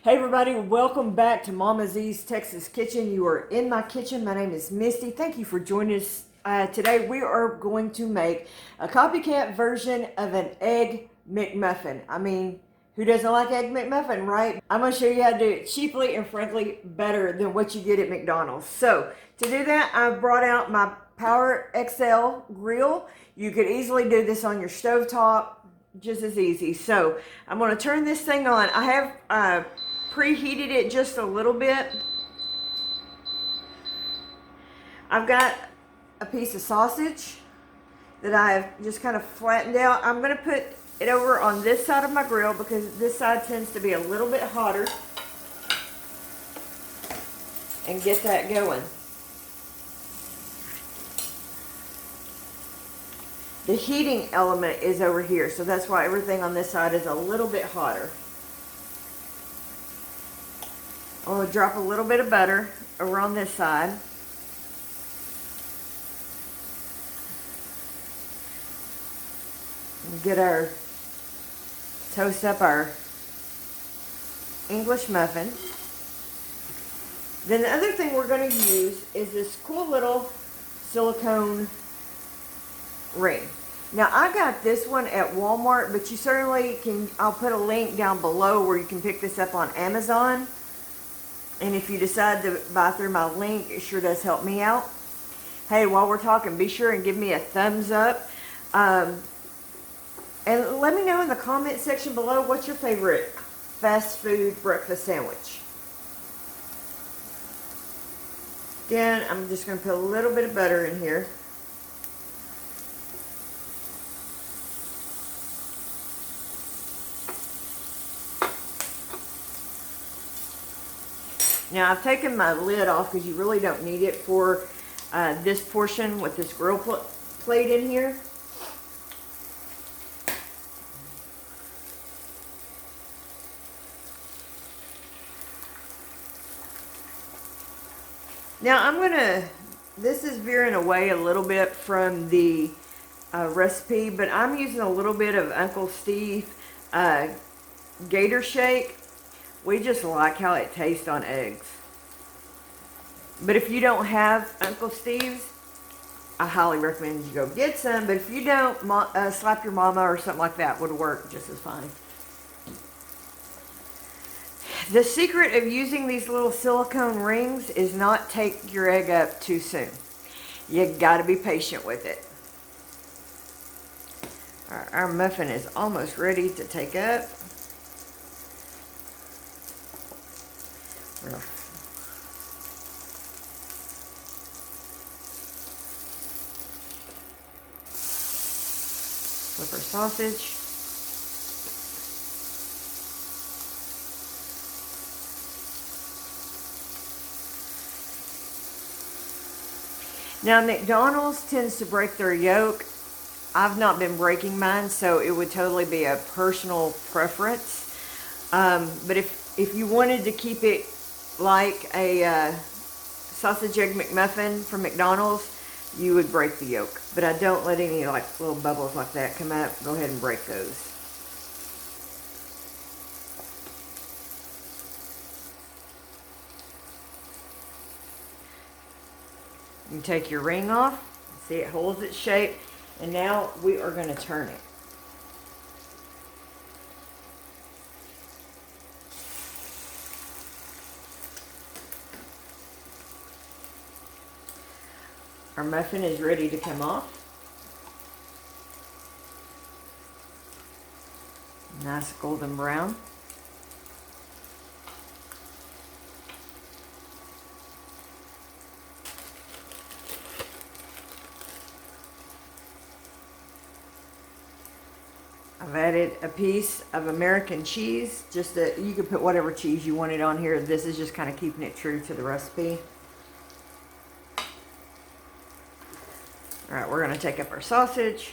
Hey everybody, welcome back to Mama Z's Texas Kitchen. You are in my kitchen. My name is Misty. Thank you for joining us. Today we are going to make a copycat version of an egg McMuffin. I mean, who doesn't like egg McMuffin, right? I'm going to show you how to do it cheaply and frankly better than what you get at McDonald's. So to do that, I brought out my Power XL grill. You could easily do this on your stovetop, just as easy. So I'm going to turn this thing on. I have preheated it just a little bit. I've got a piece of sausage that I've just kind of flattened out. I'm going to put it over on this side of my grill because this side tends to be a little bit hotter, and get that going. The heating element is over here, so that's why everything on this side is a little bit hotter. I'm going to drop a little bit of butter over on this side. Toast up our English muffin. Then the other thing we're going to use is this cool little silicone ring. Now I got this one at Walmart, but you certainly can, I'll put a link down below where you can pick this up on Amazon. And if you decide to buy through my link, it sure does help me out. Hey, while we're talking, be sure and give me a thumbs up. And let me know in the comment section below, what's your favorite fast food breakfast sandwich? Again, I'm just going to put a little bit of butter in here. Now I've taken my lid off because you really don't need it for this portion with this grill plate in here. Now this is veering away a little bit from the recipe, but I'm using a little bit of Uncle Steve Gator Shake. We just like how it tastes on eggs. But if you don't have Uncle Steve's, I highly recommend you go get some. But if you don't, slap your mama or something like that would work just as fine. The secret of using these little silicone rings is not take your egg up too soon. You gotta be patient with it. Our muffin is almost ready to take up. Flip our sausage. Now McDonald's tends to break their yolk. I've not been breaking mine, so it would totally be a personal preference. But if you wanted to keep it like a sausage egg McMuffin from McDonald's, you would break the yolk. But I don't let any like little bubbles like that come up. Go ahead and break those. You take your ring off. See, it holds its shape. And now we are going to turn it. Our muffin is ready to come off. Nice golden brown. I've added a piece of American cheese. You can put whatever cheese you wanted on here. This is just kind of keeping it true to the recipe. All right, we're going to take up our sausage.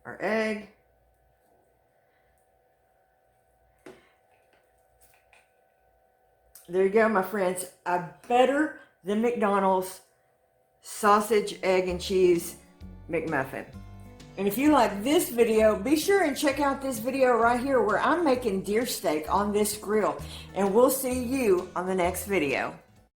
Our egg. There you go, my friends. A better than McDonald's sausage, egg, and cheese McMuffin. And if you like this video, be sure and check out this video right here where I'm making deer steak on this grill. And we'll see you on the next video.